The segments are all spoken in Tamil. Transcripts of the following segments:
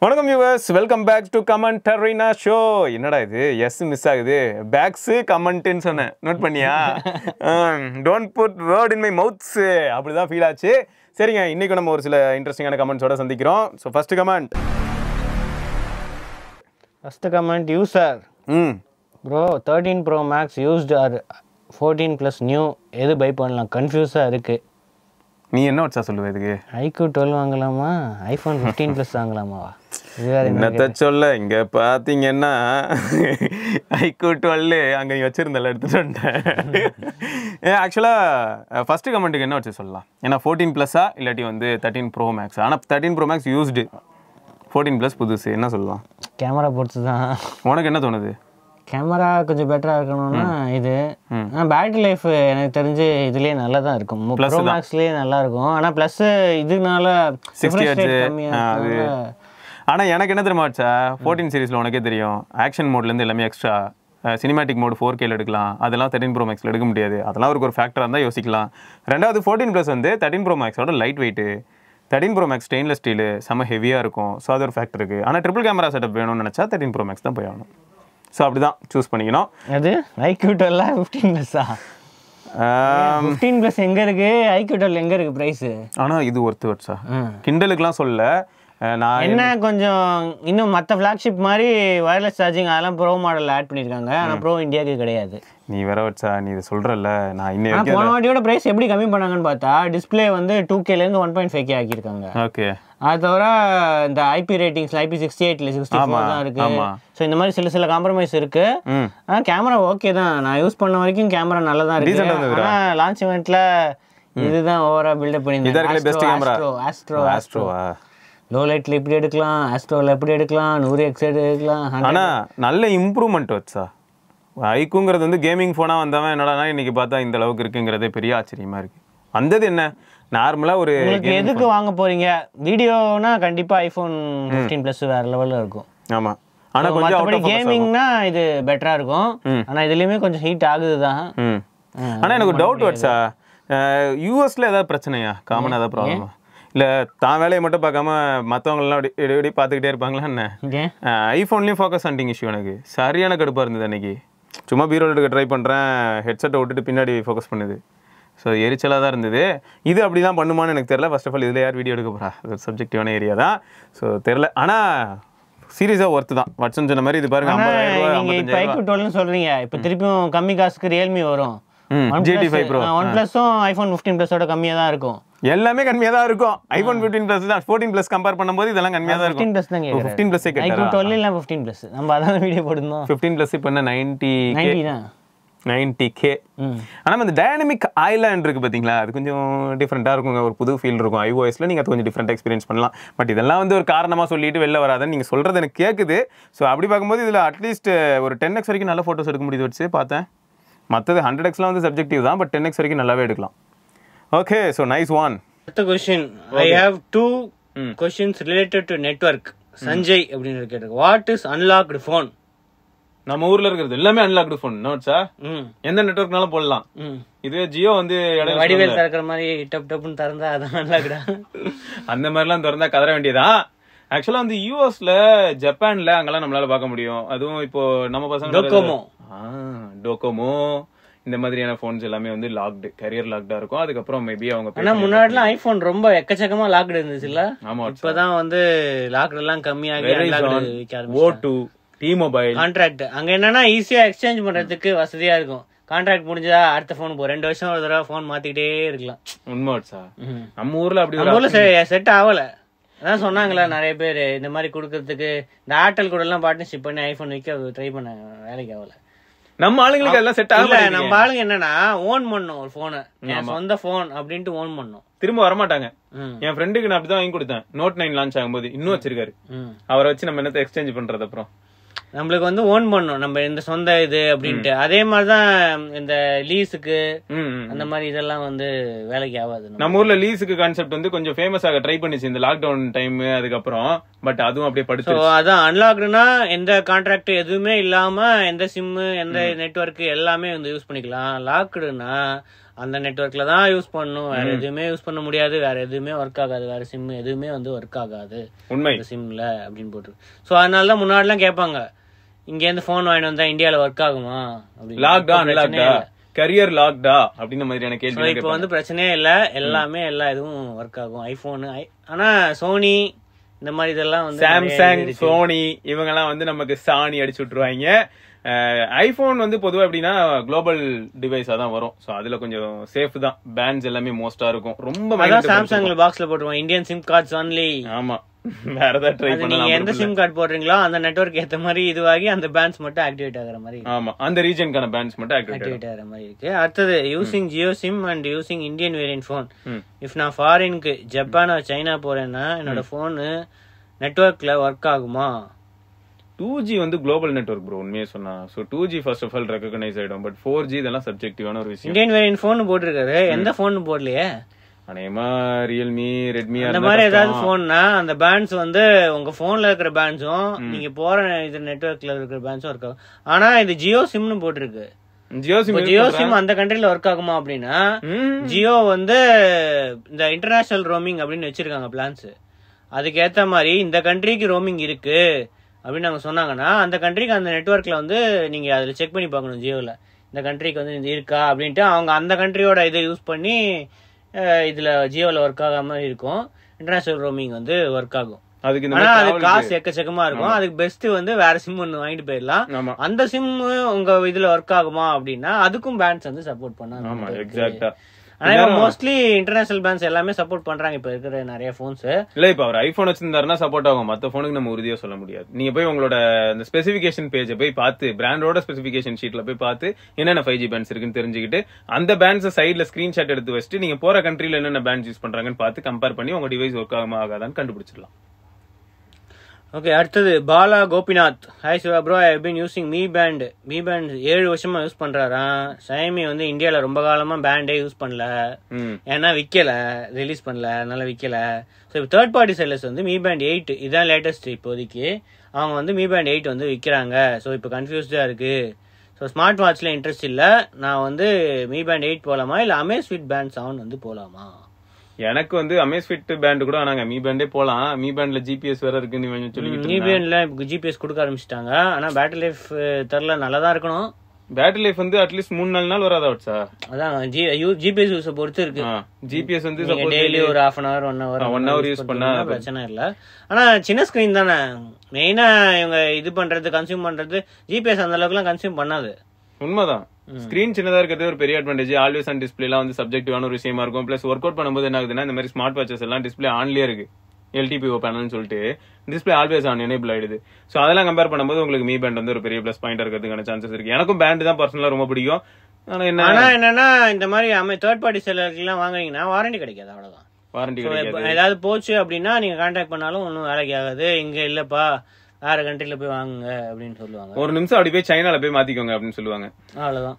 வணக்கம் வியூவர்ஸ், வெல்கம் பேக் டு கமெண்டரினா ஷோ. என்னடா இது எஸ் மிஸ் ஆகுது, பேக்ஸ் கமெண்ட்னு சொன்னேன், நோட் பண்ணியா? Don't put word in my mouths, அப்படிதான் ஃபீல் ஆச்சு. சரிங்க, இன்னைக்கு நம்ம ஒரு சில இன்ட்ரெஸ்டிங்கான கமெண்ட்ஸோட சந்திக்கிறோம். So first comment user bro 13 Pro Max used or 14 plus new எது பை பண்ணலாம்? கன்ஃபியூஸாக இருக்குது. நீ என்ன வச்சா சொல்லுவ இதுக்கு? iQOO 12 வாங்கலாமா, iPhone 15 Plus வாங்கலாமாவா? என்னத்த சொல்ல, இங்கே பார்த்தீங்கன்னா iQOO 12 அங்கே வச்சுருந்தல எடுத்துகிட்டு வந்துட்டேன். ஆக்சுவலாக ஃபஸ்ட்டு கமெண்ட்டுக்கு என்ன வச்சு சொல்லலாம், ஏன்னா 14 ப்ளஸ்ஸா இல்லாட்டி வந்து 13 Pro Max. ஆனால் 13 Pro Max யூஸ்டு, 14 ப்ளஸ் புதுசு, என்ன சொல்லலாம்? கேமரா பொறுத்து தான். உனக்கு என்ன தோணுது? கேமரா கொஞ்சம் பெட்டராக இருக்கணும்னா இது. ஆனால் பேட்டரி லைஃப் எனக்கு தெரிஞ்சு இதுலேயே நல்லா தான் இருக்கும். ப்ரோ மேக்ஸ்லேயே நல்லா இருக்கும். ஆனால் ப்ளஸ் இதுனால 60 அது. ஆனால் எனக்கு என்ன தெரியுமா வச்சா, 14 சீரீஸில் உனக்கே தெரியும், ஆக்ஷன் மோட்லேருந்து எல்லாமே எக்ஸ்ட்ரா. சினிமேட்டிக் மோடு 4K எடுக்கலாம், அதெல்லாம் 13 Pro Maxல எடுக்க முடியாது. அதெல்லாம் ஒரு ஃபேக்டராக இருந்தால் யோசிக்கலாம். ரெண்டாவது 14 ப்ளஸ் வந்து 13 Pro Maxோட light weight, 13 Pro Max stainless steel செம்ம ஹெவியாக இருக்கும். ஸோ அது ஒரு ஃபேக்டர் இருக்குது. ஆனால் ட்ரிபிள் கேமரா செட்டப் வேணும்னு நினச்சா 13 Pro Max தான் போய் ஆகணும். ஸோ அப்படி தான் சூஸ் பண்ணிக்கணும். அது iQOO 12 15 ப்ளஸ்ஸா? 15 ப்ளஸ் எங்கே இருக்குது, iQOO 12 எங்கே இருக்குது ப்ரைஸு? ஆனால் இது ஒர்த்து வச்சா கிண்டலுக்குலாம் சொல்ல. நான் என்ன கொஞ்சம் இன்னும் மற்ற ஃப்ளாக்ஷிப் மாதிரி வயர்லெஸ் சார்ஜிங் அதெல்லாம் ப்ரோ மாடலில் ஆட் பண்ணியிருக்காங்க. ஆனால் ப்ரோ இந்தியாவுக்கு கிடையாது. நீ வேற வச்சா, நீ இதை சொல்கிறல்ல, நான் இன்னும் போன வாட்டியோட ப்ரைஸ் எப்படி கம்மி பண்ணாங்கன்னு பார்த்தா, டிஸ்பிளே வந்து 2Kலேருந்து 1.5K ஆக்கியிருக்காங்க. ஓகே, அது தவிர இந்த ஐபி ரேட்டிங்ஸ் IP68 64 தான் இருக்கு. ஸோ இந்த மாதிரி சில காம்ப்ரமைஸ் இருக்கு. ஆனால் கேமரா ஓகே தான், நான் யூஸ் பண்ண வரைக்கும் கேமரா நல்லா தான் இருக்கு. ஆனால் லான்ச் இவெண்ட்ல இதுதான் ஓவரா பில்டப் பண்ணியிருந்தாங்க. ஆஸ்ட்ரோவா லோ லைட்ல எப்படி எடுக்கலாம், ஆஸ்ட்ரோவில் எப்படி எடுக்கலாம், 100x எடுக்கலாம். ஆனால் நல்ல இம்ப்ரூவ்மெண்ட் வச்சா. iQOOங்கிறது வந்து கேமிங் ஃபோனாக வந்தவன் என்னடா இன்னைக்கு பார்த்தா இந்த அளவுக்கு இருக்குங்கிறதே பெரிய ஆச்சரியமா இருக்கு. வந்தது என்ன, நார்மலாக ஒரு எதுக்கு வாங்க போறீங்க வீடியோனா கண்டிப்பாக iPhone 15 Plus வேற லெவலில் இருக்கும். ஆமாம், ஆனால் கொஞ்சம் கேமிங்னா இது பெட்டராக இருக்கும். ஆனால் இதுலேயுமே கொஞ்சம் ஹீட் ஆகுது தான். ஆனால் எனக்கு டவுட் வச்சா, யூஎஸில் ஏதாவது பிரச்சனையா, காமனாக ஏதாவது ப்ராப்ளமா? இல்லை தான் வேலையை மட்டும் பார்க்காம மற்றவங்களெலாம் எப்படி பார்த்துக்கிட்டே இருப்பாங்களா என்ன? ஐஃபோன்லேயும் ஃபோக்கஸ் ஹண்டிங் இஷ்யூ எனக்கு சரியான கடுப்பாக இருந்தது அன்றைக்கி. சும்மா பீரோல் எடுக்க ட்ரை பண்ணுறேன், ஹெட்செட்டை விட்டுட்டு பின்னாடி ஃபோக்கஸ் பண்ணுது. ஸோ எரிச்சலாக தான் இருந்தது. இது அப்படி தான் பண்ணுமான்னு எனக்கு தெரியல. ஃபர்ஸ்ட் ஆஃப் ஆல் இதில் யார் வீடியோ எடுக்க போகிறா, அது ஒரு சப்ஜெக்டிவான ஏரியா தான். ஸோ தெரில, ஆனால் சீரியஸாக ஒர்த்து தான். வாட்சன் சொன்ன மாதிரி இது பாருங்க, 50,000 இப்போ iQOO 12 சொல்கிறீங்க. இப்போ திருப்பியும் கம்மி காசுக்கு ரியல்மி வரும். GT5 Pro, OnePlusம் iPhone 15 Plusஓட கம்மியாக தான் இருக்கும். எல்லாமே கம்மியாக தான் இருக்கும். iPhone 15 Plus தான், 14 Plus கம்பேர் பண்ணும்போது இதெல்லாம் கம்மியாக தான் இருக்கும். 15 Plus தான் கேட்குறேன். 15 Plus iQOO 12 இல்லை 15 Plus, நம்ம அதான் வீடியோ போடுறோம். 15 Plus இப்போ என்ன 90 தான் 90K. ஆனால் அந்த டைனமிக் ஐலாண்ட் இருக்குது பார்த்தீங்களா, அது கொஞ்சம் டிஃப்ரெண்ட்டாக இருக்குங்க. ஒரு புது ஃபீல் இருக்கும். iOSல நீங்கள் அது கொஞ்சம் டிஃப்ரெண்ட் எக்ஸ்பீரியன்ஸ் பண்ணலாம். பட் இதெல்லாம் வந்து ஒரு காரணமாக சொல்லிட்டு வெளில வராதுன்னு நீங்கள் சொல்கிறது எனக்கு கேட்குது. ஸோ அப்படி பார்க்கும்போது இதில் அட்லீஸ்ட் ஒரு 10x வரைக்கும் நல்ல ஃபோட்டோஸ் எடுக்க முடியுது வச்சு பார்த்தேன். மற்றது 100xலாம் வந்து சப்ஜெக்டிவ் தான், பட் 10x வரைக்கும் நல்லாவே எடுக்கலாம். Okay, so nice one. அடுத்த question, I have 2 questions related to network. Sanjay அப்படின்னு கேட்டிருக்கு, வாட் இஸ் அன்லாக்டு ஃபோன்? நம்ம ஊர்ல இருக்கிறது எல்லாமே அன்லாக்டு ஃபோன் நோட்ஸா, எந்த நெட்வொர்க்னாலும் போடலாம். இதுவே ஜியோ வந்து வடிவேல் திறக்கிற மாதிரி டப் டப்னு திறந்தா அதான் அன்லாக்டா? அந்த மாதிரிலாம் திறந்தா கதற வேண்டியதான். ஆக்சுவலா வந்து யூஎஸ்ல, ஜப்பான்ல அங்கெல்லாம் நம்மளால பார்க்க முடியும். அதுவும் இப்போ நம்ம பசங்க டோகோமோ இந்த மாதிரியான போன்ஸ் எல்லாமே வந்து லாக்டு, கேரியர் லாக்டா இருக்கும். அதுக்கப்புறம் மேபி அவங்க முன்னாடிலாம் ஐபோன் ரொம்ப எக்கச்சக்கமா லாக்டு இருந்துச்சுல்ல. ஆமா, இப்பதான் வந்து லாக்டு எல்லாம் கம்மியாகி O2 T-Mobile கான்ட்ராக்ட். அங்க என்னன்னா ஈஸியா எக்ஸ்சேஞ்ச் பண்றதுக்கு வசதியா இருக்கும். கான்ட்ராக்ட் முடிஞ்சா அடுத்த போன் போ, 2 வருஷம் ஒரு தடவை போன் மாத்திக்கிட்டே இருக்கலாம். உண்மை. நம்ம ஊர்ல அப்படி செட் ஆகல. அதான் சொன்னாங்களா நிறைய பேர் இந்த மாதிரி கொடுக்கறதுக்கு. இந்த ஏர்டெல் கூட எல்லாம் பார்ட்னர்ஷிப் பண்ணி ஐபோன் விற்க ட்ரை பண்ணாங்க, வேலைக்கு ஆகல. நம்ம ஆளுங்களுக்கு எல்லாம் செட் ஆகல. நம்ம ஆளுங்க என்னன்னா ஓன் பண்ணும் ஒரு போனை, சொந்த போன் அப்படின்ட்டு ஓன் பண்ணும், திரும்ப வரமாட்டாங்க. என் ஃப்ரெண்டுக்கு நான் அப்படிதான் வாங்கி கொடுத்தேன். Note 9 லான்ச் ஆகும்போது இன்னும் வச்சிருக்காரு. அவரை வச்சு நம்ம என்னத்தை எக்ஸ்சேஞ்ச் பண்றது? அப்புறம் நம்மளுக்கு வந்து ஓன் பண்ணும் நம்ம இந்த சொந்த இது அப்படின்ட்டு. அதே மாதிரிதான் இந்த லீஸுக்கு அந்த மாதிரி இதெல்லாம் வந்து வேலைக்கு ஆகாது. நம்ம ஊர்ல லீஸுக்கு கான்செப்ட் வந்து கொஞ்சம் ஃபேமஸ் ஆக ட்ரை பண்ணிச்சு இந்த லாக்டவுன் டைம். அதுக்கப்புறம் பட் அதுவும் அப்படியே படிச்சு. அதான் அன்லாக்டுனா எந்த கான்ட்ராக்ட் எதுவுமே இல்லாம எந்த சிம் எந்த நெட்வொர்க் எல்லாமே வந்து யூஸ் பண்ணிக்கலாம். லாக்டுனா அந்த நெட்வொர்க்ல தான் யூஸ் பண்ணணும், வேற எதுவுமே யூஸ் பண்ண முடியாது, வேற எதுவுமே ஒர்க் ஆகாது, வேற சிம் எதுவுமே வந்து ஒர்க் ஆகாது சிம்ல அப்படின்னு போட்டு. ஸோ அதனால தான் முன்னாடிலாம் கேட்பாங்க, இங்க இருந்து போன் வாங்கிட்டு வந்தா இந்தியால ஒர்க் ஆகுமா அப்படின்னு, கரியர் லாக்டா அப்படின்ற மாதிரியான கேள்வி. இப்போ வந்து பிரச்சனையே இல்ல, எல்லாமே எல்லா இதுவும் ஒர்க் ஆகும். ஐபோனு, ஆனா சோனி இந்த மாதிரி இதெல்லாம் வந்து சாம்சங், சோனி இவங்க எல்லாம் வந்து நமக்கு சாணி அடிச்சு விட்டுருவாங்க. ஐபோன் வந்து பொதுவா எப்படின்னா குளோபல் டிவைஸா தான் வரும். சோ அதுல கொஞ்சம் சேஃப் தான், பேண்ட்ஸ் எல்லாமே மோஸ்டா இருக்கும். ரொம்ப சாம்சங்ல பாக்ஸ்ல போட்டுருவோம் இந்தியன் சிம் கார்ட்ஸ் ஒன்லி. ஆமா, வேற ஏதாவது ட்ரை பண்ணலாம். நீங்க எந்த சிம் கார்டு போடுறீங்களோ அந்த நெட்வொர்க் ஏத்த மாதிரி இதுவாகி அந்த பேண்ட்ஸ் மட்டும் ஆக்டிவேட் ஆகுற மாதிரி. ஆமா, அந்த ரீஜனுக்கான பேண்ட்ஸ் மட்டும் ஆக்டிவேட் ஆகுற மாதிரி இருக்கு. அடுத்தது using Jio sim and using Indian variant phone. If நான் ஃபாரினுக்கு ஜப்பான் சைனா போறேன்னா என்னோட போனு நெட்வொர்க்ல ஒர்க் ஆகுமா? 2G வந்து குளோபல் நெட்வொர்க் ப்ரோ உண்மையே சொன்னா. So 2G first of all recognise ஆயிடும். பட் 4G இதெல்லாம் சப்ஜெக்டிவான ஒரு விஷயம். இந்தியன் வேரியன்ட் போன் போட்டுருக்காரு, எந்த போன் போடலையே. அநேகமா ரியல்மி, ரெட்மி அந்த மாதிரி ஏதாவது போன்னா அந்த பேண்ட்ஸ் வந்து உங்க போன்ல இருக்கிற பேண்ட்ஸும் நீங்க போற இது நெட்வொர்க்ல இருக்கிற பேண்ட்ஸும் ஒர்க் ஆகும். ஆனா இது ஜியோ சிம்னு போட்டிருக்கு. ஜியோ சிம் அந்த கண்ட்ரில ஒர்க் ஆகுமா அப்படின்னா, ஜியோ வந்து இந்த இன்டர்நேஷனல் ரோமிங் அப்படின்னு வச்சிருக்காங்க பிளான்ஸ். அதுக்கு ஏத்த மாதிரி இந்த கண்ட்ரிக்கு ரோமிங் இருக்கு அப்படின்னு நாங்க சொன்னாங்கன்னா அந்த கண்ட்ரிக்கு அந்த நெட்வொர்க்ல வந்து நீங்க அதுல செக் பண்ணி பார்க்கணும், ஜியோல இந்த கண்ட்ரிக்கு வந்து இருக்கா அப்படின்ட்டு. அவங்க அந்த கண்ட்ரியோட இதை யூஸ் பண்ணி இதுல ஜியோல ஒர்க் ஆகாம இருக்கும், இன்டர்நேஷனல் ரோமிங் வந்து ஒர்க் ஆகும். ஆனா அது காசு எக்கச்சக்கமா இருக்கும். அதுக்கு பெஸ்ட் வந்து வேற சிம் ஒண்ணு வாங்கிட்டு போயிடலாம். அந்த சிம் உங்க இதுல ஒர்க் ஆகுமா அப்படின்னா அதுக்கும் பேண்ட்ஸ் வந்து சப்போர்ட் பண்ணாங்க. ஆனா மோஸ்ட்லி இன்டர்நேஷனல் பேண்ட்ஸ் எல்லாமே சப்போர்ட் பண்றாங்க இப்ப இருக்கிற நிறைய போன்ஸ். இல்ல இப்ப அவர் ஐபோன் வச்சிருந்தாருன்னா சப்போர்ட் ஆகும், மத்த போனுக்கு நம்ம உறுதியா சொல்ல முடியாது. நீங்க போய் உங்களோட இந்த ஸ்பெசிபிகேஷன் பேஜை போய் பார்த்து, பிராண்டோட ஸ்பெசிபிகேஷன் ஷீட்ல போய் பார்த்து என்னென்ன 5G பேண்ட்ஸ் இருக்குன்னு தெரிஞ்சுக்கிட்டு அந்த பேண்ட்ஸ் சைட்ல ஸ்கிரீன்ஷாட் எடுத்து வச்சுட்டு நீங்க போற கண்ட்ரில என்னென்ன பேண்ட்ஸ் யூஸ் பண்றாங்கன்னு பார்த்து கம்பேர் பண்ணி உங்க டிவைஸ் ஒர்க் ஆகுமா ஆகாதான்னு கண்டுபிடிச்சிடலாம். ஓகே, அடுத்தது Bala Gopinath. Hi Siva bro, I have been using Mi Band 7 வருஷமா யூஸ் பண்றாராம். ஷைமி வந்து இந்தியால ரொம்ப காலமா பேண்டே யூஸ் பண்ணல, ஏன்னா விக்கல, ரிலீஸ் பண்ணல, அதனால விக்கல. ஸோ இப்போ தேர்ட் பார்ட்டி செல்லர்ஸ் வந்து மீ பேண்ட் 8 இதான் லேட்டஸ்ட் இப்போதைக்கு. அவங்க வந்து மீ பேண்ட் 8 வந்து விற்கிறாங்க. ஸோ இப்போ கன்ஃபியூஸ்டா இருக்கு. ஸோ ஸ்மார்ட் வாட்ச்ல இன்ட்ரெஸ்ட் இல்லை, நான் வந்து மீ பேண்ட் 8 போலாமா இல்லை அமேஸ்ஃபிட் பேண்ட் 7 வந்து போலாமா? எனக்கு வந்து அமேஸ்ஃபிட் பேண்ட் கூட ஆனாங்க, மீ பேண்டே போலாம். மீ பேண்ட்ல ஜிபிஎஸ் வேற இருக்குன்னு சொல்லிட்டு. மீ பேண்ட்ல ஜிபிஎஸ் கொடுக்க ஆரம்பிச்சிட்டாங்க. ஆனா பேட்டரி லைஃப் தெரியல, நல்லதா இருக்கணும். பேட்டரி லைஃப் வந்து அட்லீஸ்ட் 3-4 நாள் வராதா வாட்ஸா? அதான் ஜிபிஎஸ் யூஸ் பொறுத்து இருக்கு. ஜிபிஎஸ் வந்து டெய்லி ஒரு 1/2 hour 1 hour யூஸ் பண்ணா பிரச்சனை இல்ல. ஆனா சின்ன ஸ்கிரீன் தானே மெயினா இவங்க இது பண்றது, கன்சியூம் பண்றது. ஜிபிஎஸ் அந்த அளவுக்கு எல்லாம் கன்சியூம் பண்ணாது. உண்மைதான், ஸ்கிரீன் சின்னதா இருக்கிறது ஒரு பெரிய அட்வான்டேஜ். ஆல்வேஸ் ஆன் டிஸ்பிளே எல்லாம் வந்து சப்ஜெக்டிவான ஒரு விஷயமா இருக்கும். பிளஸ் ஒர்க் அவுட் பண்ணும்போது என்ன ஆகுதுன்னா, இந்த மாதிரி ஸ்மார்ட் வாட்சஸ் எல்லாம் டிஸ்பிளே ஆன்லயே இருக்கு, LTPO பேனல்னு சொல்லிட்டு டிஸ்பிளே ஆல்வேஸ் ஆன் எனேபிள் ஆயிடுது. சோ அதெல்லாம் கம்பேர் பண்ணும்போது உங்களுக்கு மீ பேண்ட் வந்து ஒரு பெரிய பிளஸ் பாயிண்ட் இருக்கிறதுக்கான சான்சஸ் இருக்கு. எனக்கும் பேண்ட் தான் பர்சனலா ரொம்ப பிடிக்கும். ஆனா என்னன்னா இந்த மாதிரி தேர்ட் பார்ட்டி செல்லருக்கு எல்லாம் வாங்குறீங்கன்னா வாரண்டி கிடைக்காது, அவ்வளவுதான். வாரண்டி கிடைக்காது. ஏதாவது போச்சு அப்படின்னா நீங்க கான்டாக்ட் பண்ணாலும் ஒன்னும் வேலைக்கு ஆகாது. இங்க இல்லப்பா வேற கண்ட்ரில போய் வாங்குங்க அப்படின்னு சொல்லுவாங்க. ஒரு நிமிஷம் அப்படி போய் சைனால போய் மாத்திக்கோங்க அப்படின்னு சொல்லுவாங்க, அவ்வளவுதான்.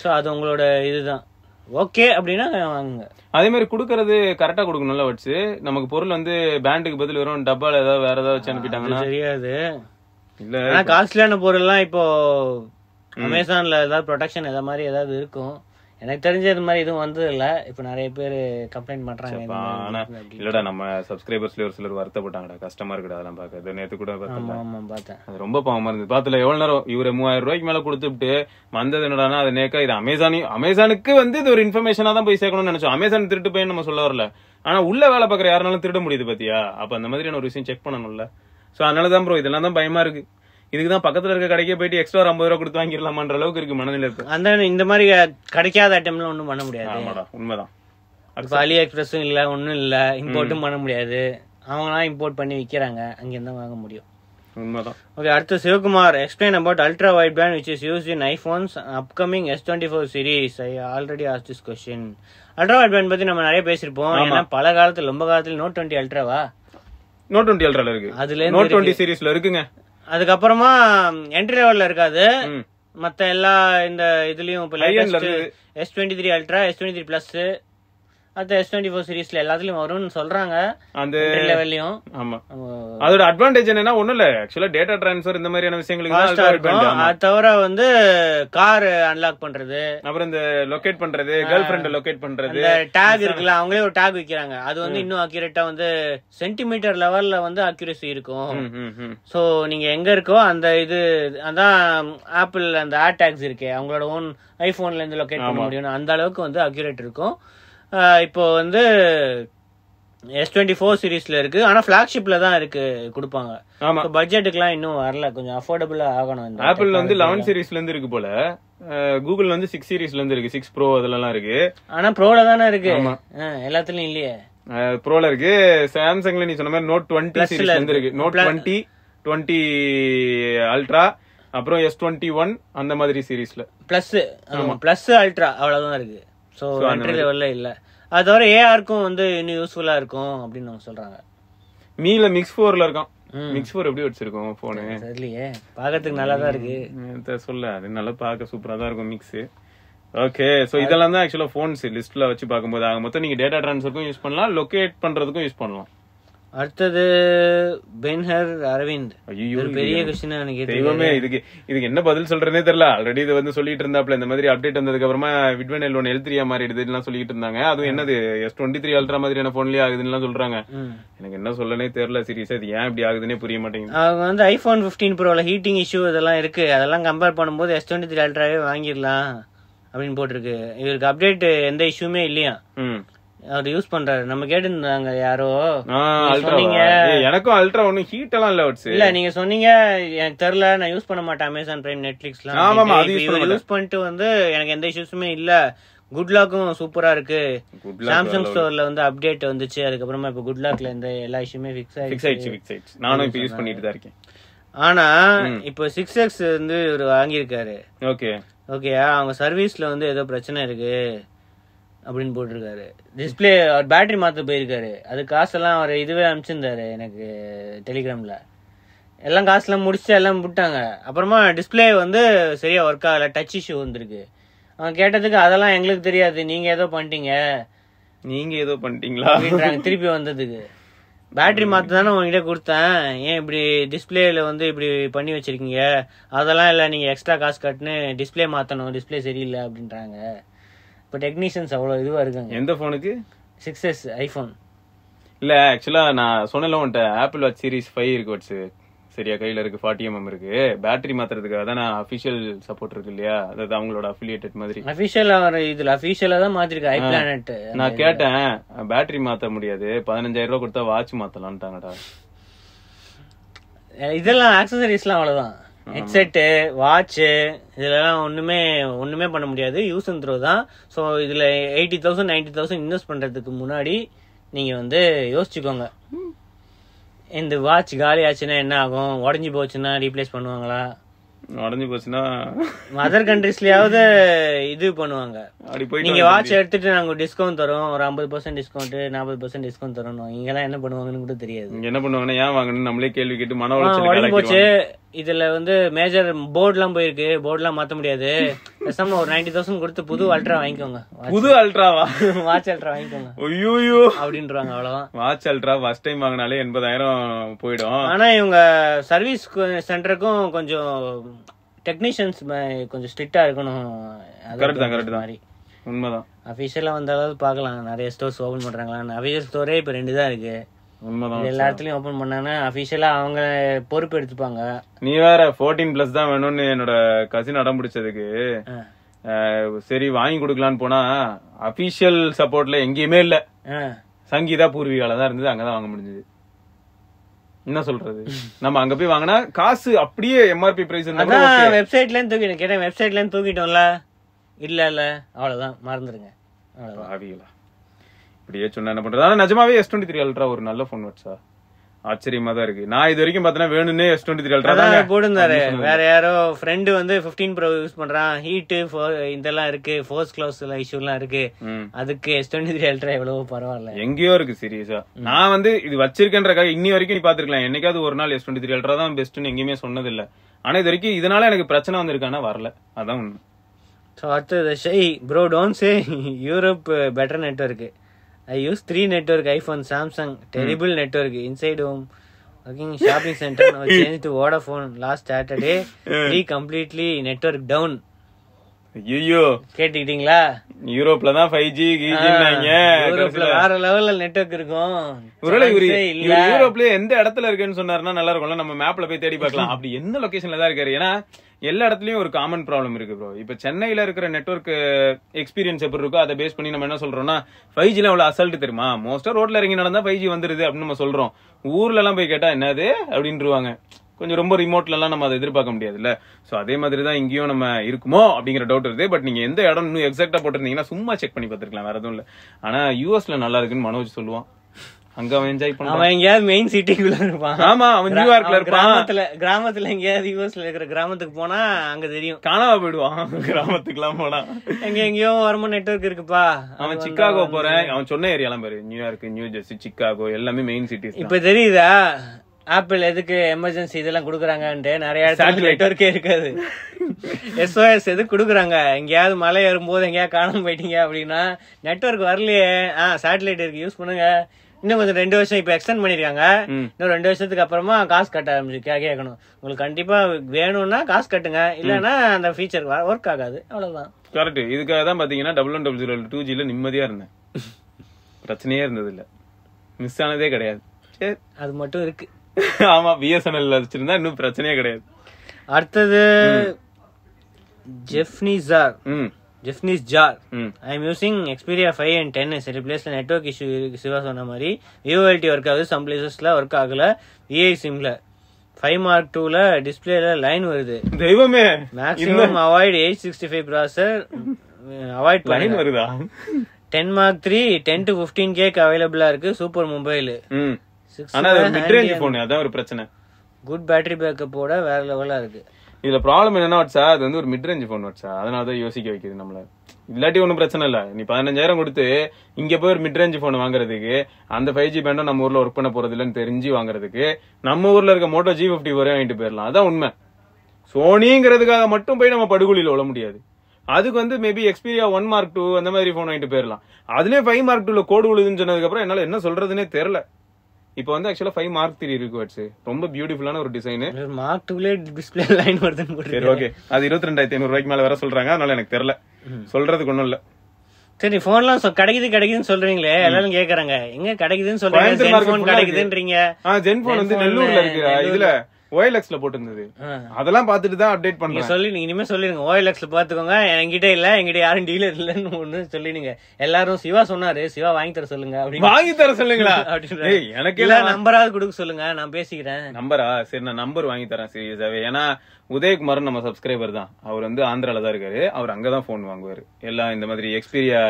சோ அது உங்களோட இதுதான். ஓகே அப்படின்னா வாங்குங்க. அதே மாதிரி குடுக்கறது கரெக்டா கொடுக்கணும்ல வச்சு. நமக்கு பொருள் வந்து பேண்டுக்கு பதில் வெறும் டப்பால ஏதாவது வேற ஏதாவது வச்சு அனுப்பிட்டாங்கன்னா தெரியாது. இல்ல காஸ்ட்லியான பொருள் எல்லாம் இப்போ அமேசான்ல ஏதாவது ப்ரொடெக்ஷன் எதாவது மாதிரி ஏதாவது இருக்கும். எனக்கு தெரிஞ்ச இது மாதிரி எதுவும் வந்தது இல்ல. இப்ப நிறைய பேர் கம்ப்ளைண்ட் பண்றாங்க. ஆனா இல்லடா, நம்ம சப்ஸ்கிரைபர்ஸ்ல ஒரு சிலர் வருத்தப்பட்டாங்கடா, கஷ்டமா இருக்குடா அதெல்லாம் பாக்க. நேத்து கூட பார்த்தேன், அது ரொம்ப பாவமா இருந்தது. பாத்துல எவ்வளவு நேரம் இவரு 3000 ரூபாய்க்கு மேல கொடுத்துட்டு வந்தது என்னடானா, அது நேக்கா இது அமேசானுக்கு வந்து இது ஒரு இன்ஃபர்மேஷனா தான் போய் சேர்க்கணும்னு நினைச்சோம். அமேசான் திருட்டு போய் நம்ம சொல்ல வரல, ஆனா உள்ள வேலை பாக்குற யாருனாலும் திருட முடியுது பாத்தியா. அப்ப அந்த மாதிரியான ஒரு விஷயம் செக் பண்ணணும்ல. சோ அதனாலதான் ப்ரோ இதெல்லாம் தான் பயமா இருக்கு. இதுக்குதான் பக்கத்துல இருக்க கடைக்கே போயிட்டு எக்ஸ்ட்ரா 50 ரூபா கொடுத்து வாங்கிடலாமான்ற அளவுக்கு இருக்கு மனநிலை இருக்கு. அந்த இந்த மாதிரி கிடைக்காத ஐட்டம்லாம் ஒண்ணும் பண்ண முடியாது. உண்மைதான். இப்ப அலி எக்ஸ்பிரஸும் இல்ல, ஒன்னும் இல்ல, இம்போர்ட்டும் பண்ண முடியாது. அவங்களாம் இம்போர்ட் பண்ணி விக்கிறாங்க, அங்க இருந்தா வாங்க முடியும். உண்மைதான். ஓகே, அடுத்து Sivakumar. Explain about ultra wide pant which is used in iPhones upcoming S24 series. I already asked this question. Ultra wide pant பத்தி நம்ம நிறைய பேசிருப்போம். ஏன்னா பல காலத்துல ரொம்ப காலத்துல Note 20 அல்ட்ராவா, Note 20 அல்ட்ரால இருக்கு. அதுல Note 20 சீரிஸ்ல இருக்குங்க. அதுக்கப்புறமா என்ட்ரி லெவல்ல இருக்காது. மத்த எல்லா இந்த இதுலயும் இப்ப S23 அல்ட்ரா, S23 பிளஸ், அது S24 சீரிஸ்ல எல்லாத்துலயும் வரும்னு சொல்றாங்க அந்த லெவல்லையும். ஆமா, அதோட அட்வான்டேஜ் என்னன்னா ஒண்ணும் இல்ல, ஆக்சுவலா டேட்டா டிரான்ஸ்ஃபர் இந்த மாதிரியான விஷயங்களுக்கு அது தவிர வந்து கார் அன்லாக் பண்றது, அப்புறம் இந்த லொகேட் பண்றது, கேர்ள் ஃபிரெண்ட் லொகேட் பண்றது, டேக் இருக்குல்ல, அவங்களே ஒரு டேக் வைக்கிறாங்க, அது வந்து இன்னும் அக்யூரேட்டா வந்து சென்டிமீட்டர் லெவல்ல வந்து அக்யூரசி இருக்கும். சோ நீங்க எங்க இருக்கோ அந்த இது அதான் ஆப்பிள் அந்த ஏர் டேக்ஸ் இருக்கு, அவங்களோட ஓன் ஐபோன்ல இருந்து லொகேட் பண்ண முடியும், அந்த அளவுக்கு வந்து அக்யூரேட் இருக்கும். இப்போ வந்து S24 சீரிஸ்ல இருக்கு, ஆனா பிளாக்ஷிப்ல தான் இருக்கு கொடுப்பாங்க. ஆமா, பட்ஜெட்டுக்குலாம் இன்னும் வரல, கொஞ்சம் அஃபோர்டபுளா ஆகணும். ஆப்பிள் வந்து 11 சீரிஸ்ல இருந்து இருக்கு போல, கூகுள் வந்து 6 சீரிஸ்ல இருந்து இருக்கு, 6 ப்ரோ அதெல்லாம் இருக்கு. ஆனா ப்ரோல தானே இருக்கு, எல்லாத்துலயும் இல்லையே. ப்ரோல இருக்கு. சாம்சங்ல நீ சொன்ன மாதிரி நோட் 20 சீரிஸ்ல இருந்து இருக்கு, நோட் 20, 20 அல்ட்ரா, அப்புறம் S21 அந்த மாதிரி சீரிஸ்ல பிளஸ் அல்ட்ரா அவ்வளவுதான் இருக்கு. சோ என்ட்ரி லெவல்ல இல்ல. அது தவிர ஏஆருக்கும் வந்து இன்னும் யூஸ்ஃபுல்லா இருக்கும் அப்படின்னு அவங்க சொல்றாங்க. மீல மிக்ஸ் 4ல இருக்கான். மிக்ஸ் 4 எப்படி வச்சிருக்கோம் போனு தெரியலையே, பாக்கிறதுக்கு நல்லா தான் இருக்கு. சொல்ல அது நல்லா பார்க்க சூப்பரா தான் இருக்கும் மிக்ஸ். ஓகே, சோ இதெல்லாம் தான் ஆக்சுவலா போன்ஸ் லிஸ்ட்ல வச்சு பார்க்கும்போது ஆக மொத்தம் நீங்க டேட்டா டிரான்ஸ்ஃபருக்கும் யூஸ் பண்ணலாம், லொகேட் பண்றதுக்கும் யூஸ் பண்ணலாம். அடுத்தது பென்ஹர் அரவிந்த். பெரிய கொஸ்டின் எனக்கு தெய்வமே, இதுக்கு என்ன பதில் சொல்றேனே தெரியல. ஆல்ரெடி இது வந்து சொல்லிட்டு இருந்தாப்ல, இந்த மாதிரி அப்டேட் வந்ததுக்கு அப்புறமா விட்வன் L1 L3 மாறிடுதுன்னு சொல்லிட்டு இருந்தாங்க. அதுவும் என்னது S23 அல்ட்ரா மாதிரியான போன்லயே ஆகுதுன்னு சொல்றாங்க. எனக்கு என்ன சொல்லனே தெரியல சீரியஸா, இது ஏன் இப்படி ஆகுதுன்னே புரிய மாட்டேங்குது. அவங்க வந்து iPhone 15 Proல ஹீட்டிங் இஷ்யூ இதெல்லாம் இருக்கு, அதெல்லாம் கம்பேர் பண்ணும்போது S23 அல்ட்ராவே வாங்கிடலாம் அப்படின்னு போட்டிருக்கு. இவருக்கு அப்டேட் எந்த இஷ்யூமே இல்லையா, அவர் யூஸ் பண்றாரு. நம்ம கேட்டிருந்தாங்க யாரோ, எனக்கும் அல்ட்ரா ஒன்னும் ஹீட் எல்லாம் இல்ல, நீங்க சொன்னீங்க எனக்கு தெரியல, நான் யூஸ் பண்ண மாட்டேன் அமேசான் பிரைம் நெட்ஃபிளிக்ஸ்லாம். யூஸ் பண்ணிட்டு வந்து எனக்கு எந்த இஷ்யூஸுமே இல்ல, குட் லாக்கும் சூப்பரா இருக்கு. சாம்சங் ஸ்டோர்ல வந்து அப்டேட் வந்துச்சு, அதுக்கப்புறமா இப்ப குட் லாக்ல இந்த எல்லா இஷ்யூமே ஃபிக்ஸ் ஆயிடுச்சு. நானும் இப்ப யூஸ் பண்ணிட்டு தான் இருக்கேன். ஆனா இப்போ 6X வந்து இவர் வாங்கியிருக்காரு. ஓகேயா, அவங்க சர்வீஸ்ல வந்து ஏதோ பிரச்சனை இருக்கு அப்படின்னு போட்டிருக்காரு. டிஸ்பிளே அவர் பேட்டரி மாத்த போயிருக்காரு, அது காசெல்லாம் அவர் இதுவே அனுப்பிச்சிருந்தாரு எனக்கு டெலிகிராம்ல. எல்லாம் காசுலாம் முடிச்சு எல்லாம் விட்டாங்க. அப்புறமா டிஸ்பிளே வந்து சரியா ஒர்க் ஆகல, டச் இஷ்யூ வந்திருக்கு. அவங்க கேட்டதுக்கு அதெல்லாம் எங்களுக்கு தெரியாது, நீங்க ஏதோ பண்ணிட்டீங்களா அப்படின்றாங்க. திருப்பி வந்ததுக்கு பேட்டரி மாத்த தானே உங்ககிட்ட கொடுத்தேன், ஏன் இப்படி டிஸ்பிளேல வந்து இப்படி பண்ணி வச்சிருக்கீங்க, அதெல்லாம் இல்ல, நீங்க எக்ஸ்ட்ரா காசு கட்டுன்னு டிஸ்பிளே மாத்தணும், டிஸ்பிளே சரியில்லை அப்படின்றாங்க. இப்போ டெக்னீஷியன்ஸ் அவ்வளவு இதுவா இருக்காங்க. எந்த போனுக்கு? 6S ஐபோன் இல்ல, ஆக்சுவலா நான் சொன்னல உன்ட்ட ஆப்பிள் வாட்ச் சீரிஸ் 5 இருக்கு, வாட்ச் சரியா கையில இருக்கு, 40mm இருக்கு. பேட்டரி மாத்துறதுக்காக தான் அபிஷியல் சப்போர்ட் இருக்கு இல்லையா, அதாவது அவங்களோட அஃபிலியேட்டட் மாதிரி அபிஷியல் இதுல அபிஷியலா தான் மாத்திருக்கு ஐ பிளானட். நான் கேட்டேன், பேட்டரி மாத்த முடியாது, 15,000 ரூபாய் கொடுத்தா வாட்ச் மாத்தலாம்ட்டாங்கடா. இதெல்லாம் ஆக்சசரிஸ்லாம் அவ்வளவுதான், ஹெட்செட்டு வாட்சு இதெல்லாம் ஒண்ணுமே பண்ண முடியாது, யூஸ் அண்ட் த்ரோ தான். ஸோ இதுல 80,000 90,000 இன்வெஸ்ட் பண்றதுக்கு முன்னாடி நீங்க வந்து யோசிச்சுக்கோங்க, இந்த வாட்ச் காலி ஆச்சுன்னா என்ன ஆகும், உடஞ்சி போச்சுன்னா ரீப்ளேஸ் பண்ணுவாங்களா, உடஞ்சி போச்சுன்னா அதர் கண்ட்ரீஸ்லயாவது இது பண்ணுவாங்க. நீங்க வாட்ச் எடுத்துட்டு நாங்க டிஸ்கவுண்ட் தரோம், ஒரு 50% டிஸ்கவுண்ட் 40% டிஸ்கவுண்ட் தரோம், இங்கெல்லாம் என்ன பண்ணுவாங்கன்னு கூட தெரியாது. என்ன பண்ணுவாங்கன்னா ஏன் வாங்கணும் நம்மளே கேள்வி கேட்டு மன உடஞ்சி போச்சு. இதுல வந்து மேஜர் போர்ட் எல்லாம் போயிருக்கு, போர்ட் எல்லாம் மாத்த முடியாது, பேசாம ஒரு 90,000 கொடுத்து புது அல்ட்ரா வாங்கிக்கோங்க. புது அல்ட்ராவா? வாட்ச் அல்ட்ரா வாங்கிக்கோங்க ஐயோ அப்படின்றாங்க. அவ்வளவுதான், வாட்ச் அல்ட்ரா ஃபர்ஸ்ட் டைம் வாங்கினாலே 80,000 போயிடும். ஆனா இவங்க சர்வீஸ் சென்டருக்கும் கொஞ்சம் டெக்னீஷியன்ஸ் கொஞ்சம் ஸ்ட்ரிக்டா இருக்கணும். கரெக்ட் தான், உண்மைதான். அபிஷியலா வந்தாலும் பாக்கலாம், நிறைய ஸ்டோர்ஸ் ஓபன் பண்றாங்களா. அபிஷியல் ஸ்டோரே இப்ப 2 தான் இருக்கு, எல்லா இடத்துலயும் ஓபன் பண்ணாங்கன்னா அபிஷியலா அவங்க பொறுப்பு எடுத்துப்பாங்க. நீ வேற 14+ தான் வேணும்னு என்னோட கசின் அடம் பிடிச்சதுக்கு சரி வாங்கி கொடுக்கலான்னு போனா அபிஷியல் சப்போர்ட்ல எங்கேயுமே இல்ல, சங்கீதா பூர்வீகால தான் இருந்தது, அங்கதான் வாங்க முடிஞ்சது. என்ன சொல்றது, நம்ம அங்க போய் வாங்கினா காசு அப்படியே MRP பிரைஸ். வெப்சைட்ல இருந்து தூக்கிட்டேன், கேட்டேன் வெப்சைட்ல இருந்து தூக்கிட்டோம்ல, இல்ல அவ்வளவுதான் மறந்துருங்க. அவ்வளவுதான், இப்படியே சொன்னா என்ன பண்றது. ஆனா நிஜமாவே S23 அல்ட்ரா ஒரு நல்ல போன் வச்சா ஆச்சரியமா தான் இருக்கு. நான் இது வரைக்கும் பாத்தீங்கன்னா வேணும்னே S23 அல்ட்ரா தான் போடுந்தாரு. வேற யாரோ ஃப்ரெண்டு வந்து 15 Pro யூஸ் பண்றான், ஹீட் இதெல்லாம் இருக்கு, ஃபோர்ஸ் க்ளோஸ் இஷ்யூ எல்லாம் இருக்கு, அதுக்கு S23 அல்ட்ரா எவ்வளவோ பரவாயில்ல, எங்கேயோ இருக்கு சீரியஸா. நான் வந்து இது வச்சிருக்கேன்றக்காக இன்னி வரைக்கும் நீ பாத்துருக்கலாம், என்னைக்காவது ஒரு நாள் S23 அல்ட்ரா தான் பெஸ்ட்னு எங்கேயுமே சொன்னது இல்ல. ஆனா இது வரைக்கும் இதனால எனக்கு பிரச்சனை வந்திருக்கானா வரல, அதான் உண்மை. ஸோ அடுத்தது shy bro don't say Europe better network, I use 3 network iPhone, Samsung, terrible network, inside home, working shopping center, now changed to Vodafone last Saturday, 3 completely network down. ஐயோ கேட்டுக்கிட்டீங்களா? யூரோப்ல தான் 5G கீஜின்னாங்க. யூரோப்ல வேற லெவல்ல நெட்வொர்க் இருக்கும். ஒருவேளை இவரு யூரோப்ல எந்த இடத்துல இருக்குன்னு சொன்னாருன்னா நல்லா இருக்கும்ல, நம்ம மேப்ல போய் தேடி பார்க்கலாம். அப்படி என்ன லொகேஷன்ல தான் இருக்காரு? ஏன்னா எல்லா இடத்துலயும் ஒரு காமன் ப்ராப்ளம் இருக்கு ப்ரோ. இப்ப சென்னையில இருக்கிற நெட்வொர்க் எக்ஸ்பீரியன்ஸ் எப்படி இருக்கோ அதை பேஸ் பண்ணி நம்ம என்ன சொல்றோம்னா 5G எல்லாம் அவ்வளவு அசல்ட் தெரியுமா, மோஸ்டா ரோட்ல இறங்கி நடந்தா 5G வந்துருது அப்படின்னு நம்ம சொல்றோம். ஊர்ல எல்லாம் போய் கேட்டா என்னது அப்படின்ட்டுருவாங்க. கொஞ்சம் ரொம்ப ரிமோட்ல எல்லாம் நம்ம அதை எதிர்பார்க்க முடியாதுல்ல. சோ அதே மாதிரி தான் இங்கேயும் நம்ம இருக்குமோ அப்படிங்கிற டவுட் இருக்கு. பட் நீங்க எந்த இடம் இன்னும் எக்ஸாக்டா போட்டிருந்தீங்கன்னா சும்மா செக் பண்ணி பார்த்துருக்கலாம், வேற எதுவும் இல்ல. ஆனா யூஎஸ்ல நல்லா இருக்குன்னு மனோஜ் சொல்லுவான். அங்க அவன் என்ஜாய் பண்ணுவான். அவன் எங்கேயாவது மெயின் சிட்டிக்குள்ள இருப்பான். ஆமா, அவன் நியூயார்க்ல இருப்பான். கிராமத்துல எங்கேயாவது யூஎஸ்ல இருக்கிற கிராமத்துக்கு போனா அங்க தெரியும், காணாம போயிடுவான். கிராமத்துக்கு எல்லாம் போனா எங்கேயோ வருமா நெட்வொர்க் இருக்குப்பா. அவன் சிக்காகோ போறேன், அவன் சொன்ன ஏரியாலாம் பாரு, நியூயார்க், நியூ ஜெர்சி, சிக்காகோ எல்லாமே மெயின் சிட்டிஸ். இப்ப தெரியுதா ஆப்பிள் எதுக்கு எமர்ஜென்சி இதெல்லாம் குடுக்குறாங்கன்ட்டு? நிறைய இடத்துல நெட்வொர்க்கே இருக்காது. SOS எதுக்கு குடுக்குறாங்க? எங்கேயாவது மலை ஏறும்போது எங்கேயாவது காணாம போயிட்டீங்க அப்படின்னா நெட்வொர்க் வரலையே, சேட்டலைட் இருக்கு யூஸ் பண்ணுங்க. இன்னும் கொஞ்சம் 2 வருஷம் இப்ப எக்ஸ்டெண்ட் பண்ணிருக்காங்க. இன்னும் 2 வருஷத்துக்கு அப்புறமா காசு கட்ட ஆரம்பிச்சு கேட்கணும். உங்களுக்கு கண்டிப்பா வேணும்னா காசு கட்டுங்க, இல்லன்னா அந்த ஃபீச்சர் ஒர்க் ஆகாது. அவ்வளவுதான். கரெக்ட். இதுக்காக தான் பாத்தீங்கன்னா 1100 2Gல நிம்மதியா இருந்தேன். பிரச்சனையே இருந்தது இல்ல, மிஸ் ஆனதே கிடையாது. அது மட்டும் இருக்கு. ஆமா, BSNL வச்சிருந்தா இன்னும் பிரச்சனையே கிடையாது. அடுத்தது Jeffney's jar. I am using Xperia 5 and 10s. Replace the network issue இருக்கு. சிவா சொன்ன மாதிரி VoLT ஒர்க் ஆகுது, some placesல ஒர்க் ஆகல. VI சிம்ல 5 Mark 2ல டிஸ்பிளேல லைன் வருது. தெய்வமே, maximum avoid 865 processor avoid line வருதா? 10 Mark 3 10 to 15K அவைலபிளா இருக்கு. Super mobile. ஆனா அது மிட் ரேஞ்ச் போன், அதான் ஒரு பிரச்சனை. குட் பேட்டரி பேக்கப்போட வேற லெவலா இருக்கு. இதுல ப்ராப்ளம் என்னன்னா வாட்ஸா, அது வந்து ஒரு மிட் ரேஞ்ச் போன் வாட்ஸா, அதனாலதான் யோசிக்க வைக்குது நம்மள. இல்லாட்டி ஒன்னும் பிரச்சனை இல்ல. நீ 15,000 கொடுத்து இங்க போய் ஒரு மிட் ரேஞ்ச் போன் வாங்குறதுக்கு, அந்த 5G பேண்டும் நம்ம ஊர்ல ஒர்க் பண்ண போறது இல்லன்னு தெரிஞ்சு வாங்குறதுக்கு, நம்ம ஊர்ல இருக்க மோட்டோ G50 வரை வாங்கிட்டு போயிடலாம். அதான் உண்மை. சோனிங்கிறதுக்காக மட்டும் போய் நம்ம படுகொலியில விழ முடியாது. அதுக்கு வந்து மேபி Xperia 1 Mark 2 அந்த மாதிரி போன் வாங்கிட்டு போயிடலாம். அதுலயே 5 Mark 2ல கோடு விழுதுன்னு சொன்னதுக்கு அப்புறம் என்னால என்ன சொல்றதுன்னே தெரியல. இப்போ வந்து ஆக்சுவலா 5 Mark 3 இருக்கு வாட்ஸ், ரொம்ப பியூட்டிஃபுல்லான ஒரு டிசைன். Mark 2ல டிஸ்ப்ளே லைன் வருதுன்னு போட்டுருக்கு. சரி, ஓகே. அது 22,500 ரூபாய்க்கு மேல வர சொல்றாங்க, அதனால எனக்கு தெரியல, சொல்றதுக்கு ஒண்ணும் இல்ல. சரி, போன்லாம் கிடைக்குதுன்னு சொல்றீங்களே, எல்லாரும் கேக்குறாங்க எங்க கிடைக்குதுன்னு சொல்றீங்க. ஜென்ஃபோன் கிடைக்குதுன்றீங்க. ஜென்ஃபோன் வந்து நெல்லூர்ல இருக்கு. இதுல OLXல போட்டுருந்தது, அதெல்லாம் பாத்துட்டு தான் அப்டேட் பண்ணி சொல்லி நீங்க இனிமே சொல்லிருங்க. OLXல பாத்துக்கோங்க, என்கிட்ட இல்ல, என்கிட்ட யாரும் டீலர் இல்லன்னு ஒண்ணு சொல்லிடுங்க. எல்லாரும் சிவா சொன்னாரு, சிவா வாங்கி தர சொல்லுங்க அப்படின்னு. வாங்கி தர சொல்லுங்களா? எனக்கு இல்ல, நம்பராவது கொடுக்க சொல்லுங்க, நான் பேசிக்கிறேன். நம்பரா? சரி, நான் நம்பர் வாங்கி தரேன் சீரியஸாவே. ஏன்னா உதயகுமார் நம்ம சப்ஸ்கிரைபர் தான், அவர் வந்து ஆந்திரால தான் இருக்காரு. அவர் அங்கதான் போன் வாங்குவாரு எல்லாம் இந்த மாதிரி Xperia.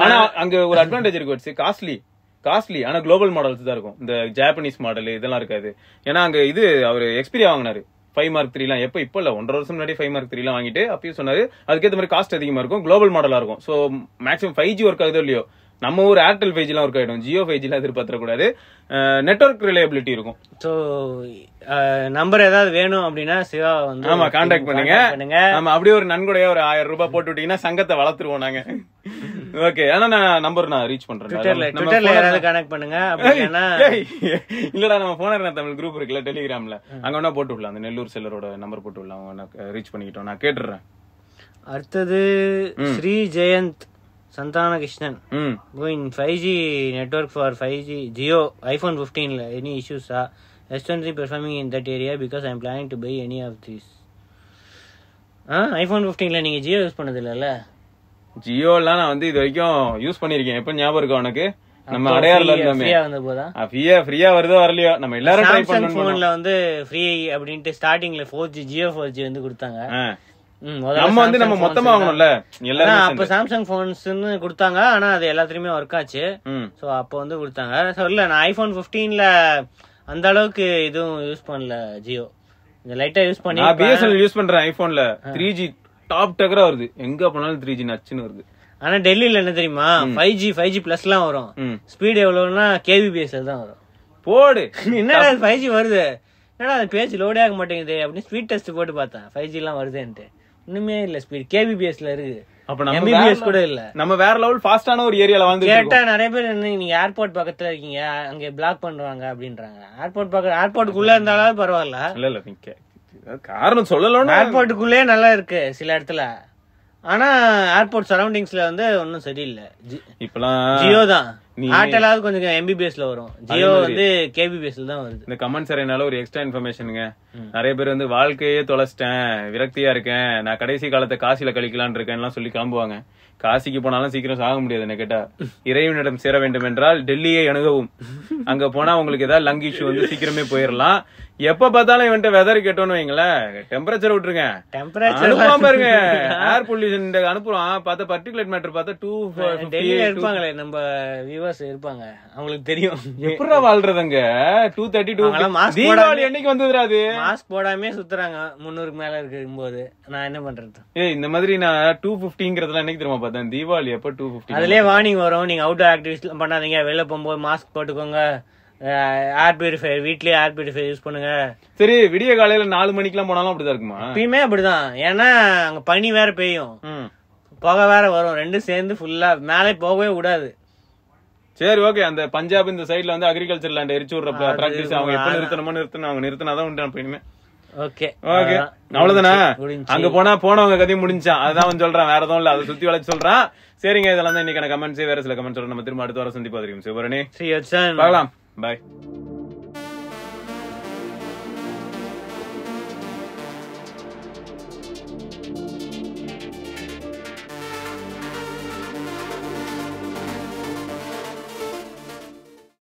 ஆனா அங்க ஒரு அட்வான்டேஜ் இருக்கு, காஸ்ட்லி ஆனா குளோபல் மாடல்ஸ் தான் இருக்கும். இந்த ஜாப்பனீஸ் மாடல் இதெல்லாம் இருக்காது. ஏன்னா அங்க இது அவரு Xperia வாங்கினாரு 5 Mark 3 எல்லாம். எப்ப இல்ல 1.5 வருஷம் முன்னாடி 5 Mark 3 எல்லாம் வாங்கிட்டு அப்பயும் சொன்னாரு அதுக்கேற்ற மாதிரி காஸ்ட் அதிகமா இருக்கும், குளோபல் மாடலா இருக்கும். சோ மேக்ஸிமம் 5G ஒர்க் ஆகுதோ இல்லையோ, நம்ம ஊர் ஏர்டெல் 5G எல்லாம் ஒர்க் ஆயிடும், ஜியோ 5G எல்லாம் எதிர்பார்த்தக்கூடாது. நெட்வொர்க் ரிலையபிலிட்டி இருக்கும். சோ நம்பர் ஏதாவது வேணும் அப்படின்னா சிவா வந்து ஆமா கான்டாக்ட் பண்ணுங்க. ஆமா, அப்படியே ஒரு நன்கொடையா ஒரு 1000 ரூபாய் போட்டு விட்டீங்கன்னா சங்கத்தை வளர்த்துருவோம் நாங்க. ஓகே, ஆனா நான் நம்பர் ரீச் பண்றேன். ட்விட்டர்ல யாராவது கனெக்ட் பண்ணுங்க. இல்லடா, நம்ம போனர் தமிழ் குரூப் இருக்குல்ல டெலிகிராம்ல, அங்க வேணா போட்டு விடலாம். அந்த நெல்லூர் செல்லரோட நம்பர் போட்டு விடலாம், அவங்க ரீச் பண்ணிக்கிட்டோம். நான் கேட்டுறேன். அடுத்தது Shri Jayanth Santhana Krishnan. Going 5G network for 5G Jio iPhone 15ல எனி இஷ்யூஸா? S23 performing in that area because I am planning to buy any of these. iPhone 15ல நீங்க ஜியோ யூஸ் பண்ணது இல்லல்ல? ஜியோ எல்லாம் நான் வந்து இது வரைக்கும் யூஸ் பண்ணிருக்கேன். எப்ப ஞாபகம் இருக்கா உனக்கு? நம்ம அடையாறுல இருந்தோமே, ஃப்ரீயா வருதோ வரலையோ நம்ம எல்லாரும் ட்ரை பண்ணோம். போன்ல வந்து ஃப்ரீ அப்படினு ஸ்டார்டிங்ல 4G ஜியோ 4G வந்து கொடுத்தாங்க. நம்ம வந்து நம்ம மொத்தமா வாங்கணும்ல எல்லாரும். அப்ப சாம்சங் போன்ஸ்னு கொடுத்தாங்க, ஆனா அது எல்லாத்துலயுமே ஒர்க் ஆச்சு. சோ அப்ப வந்து கொடுத்தாங்க. சோ இல்ல, நான் iPhone 15ல அந்த அளவுக்கு இதுவும் யூஸ் பண்ணல ஜியோ, இந்த லைட்டா யூஸ் பண்ணி. நான் BSNL யூஸ் பண்றேன். ஐபோன்ல 3G டாப் டக்கரா வருது, எங்க போனாலும் 3G நச்சுன்னு வருது. ஆனா டெல்லியில என்ன தெரியுமா, 5G பிளஸ் எல்லாம் வரும். ஸ்பீட் எவ்வளவுனா kbps தான் வரும். போடு, என்னடா 5G வருது, என்னடா அந்த பேஜ் லோடே ஆக மாட்டேங்குது அப்படின்னு ஸ்பீட் டெஸ்ட் போட்டு பார்த்தேன். 5G எல்லாம் வருதுன்ட்டு ஒண்ணுமே இல்ல, ஸ்பீட் kbpsல இருக்கு. அப்ப நம்ம எம்பிபிஎஸ் கூட இல்ல. நம்ம வேற லெவல் ஃபாஸ்டான ஒரு ஏரியால வந்து கேட்டா நிறைய பேர் நீங்க ஏர்போர்ட் பக்கத்துல இருக்கீங்க அங்க பிளாக் பண்றாங்க அப்படின்றாங்க. ஏர்போர்ட்டுக்குள்ள இருந்தாலும் பரவாயில்ல. இல்ல காரணம் சொல்லலாம். ஏர்போர்ட்டுக்குள்ளே நல்லா இருக்கு சில இடத்துல. ஆனா ஏர்போர்ட் சரௌண்டிங்ஸ்ல வந்து ஒன்னும் சரியில்லை. இப்பெல்லாம் ஜியோ தான். ஏர்டெலாவது கொஞ்சம் எம்பிபிஎஸ்ல வரும். ஜியோ வந்து கேபிபிஎஸ்ல தான் வருது. இந்த கமெண்ட் சரினால ஒரு எக்ஸ்ட்ரா இன்ஃபர்மேஷனுங்க. நிறைய பேர் வந்து வாழ்க்கையே தொலைச்சிட்டேன், விரக்தியா இருக்கேன், நான் கடைசி காலத்தை காசில கழிக்கலான் இருக்கேன் சொல்லி கிளம்புவாங்க. காசிக்கு போனாலும் சீக்கிரம் சாக முடியாது. என்ன கேட்டா இறைவனிடம் சேர வேண்டும் என்றால் டெல்லியை அணுகவும். அங்க போனா உங்களுக்கு ஏதாவது லங் இஷ்யூ வந்து சீக்கிரமே போயிடலாம். எப்ப பார்த்தாலும் இவன்ட்ட வெதர் கேட்டோன்னு வைங்களேன், டெம்பரேச்சர் விட்டுருங்க, அனுப்பாம பாருங்க. ஏர் பொல்யூஷன் அனுப்புறோம் பார்த்தா பர்டிகுலேட் மேட்டர் பார்த்தா 250 இருப்பாங்களே நம்ம வியூவர்ஸ் இருப்பாங்க, அவங்களுக்கு தெரியும் எப்படா வாழ்றதுங்க. 232 தீபாவளி என்னைக்கு வந்ததுராது. மாஸ்க் போடாமே சுத்துறாங்க 300 மேல இருக்கும்போது. நான் என்ன பண்றது? இந்த மாதிரி நான் 250ங்கிறதுல என்னைக்கு தெரியுமா பார்த்தேன், தீபாவளி அப்ப 250. அதுலயே வார்னிங் வரும், நீங்க அவுட்டோர் ஆக்டிவிட்டிஸ் பண்ணாதீங்க, வெளில போகும்போது மாஸ்க் போட்டுக்கோங்க, ஏர் பியூரிஃபையர் வீட்லயே ஏர் பியூரிஃபையர் யூஸ் பண்ணுங்க. சரி, விடிய காலையில 4 மணிக்கெல்லாம் போனாலும் அப்படிதான் இருக்குமா? எப்பயுமே அப்படிதான். ஏன்னா அங்க பனி வேற பெய்யும், புகை வேற வரும், ரெண்டும் சேர்ந்து ஃபுல்லா மேலே போகவே விடாது. சரி ஓகே. அந்த பஞ்சாப் இந்த சைடுல வந்து அக்ரிகல்ச்சர் லேண்ட் எரிச்சு விடுற பிராக்டிஸ் அவங்க எப்ப நிறுத்தணும் அவங்க நிறுத்தினாதான் உண்டு. இனிமே ஓகே ஓகே அவ்வளவுதானே. அங்க போனவங்க கதையும் முடிஞ்சான். அதான் சொல்றான், வேற எதுவும் இல்ல, அதை சுத்தி வளைச்சு சொல்றான். சரிங்க, இதெல்லாம் தான் இன்னைக்கான கமெண்ட்ஸ். வேற சில கமெண்ட்ஸ் நம்ம திரும்ப அடுத்த வாரம் சந்திப்பா தெரியும். சிவரணி பார்க்கலாம். பாய்.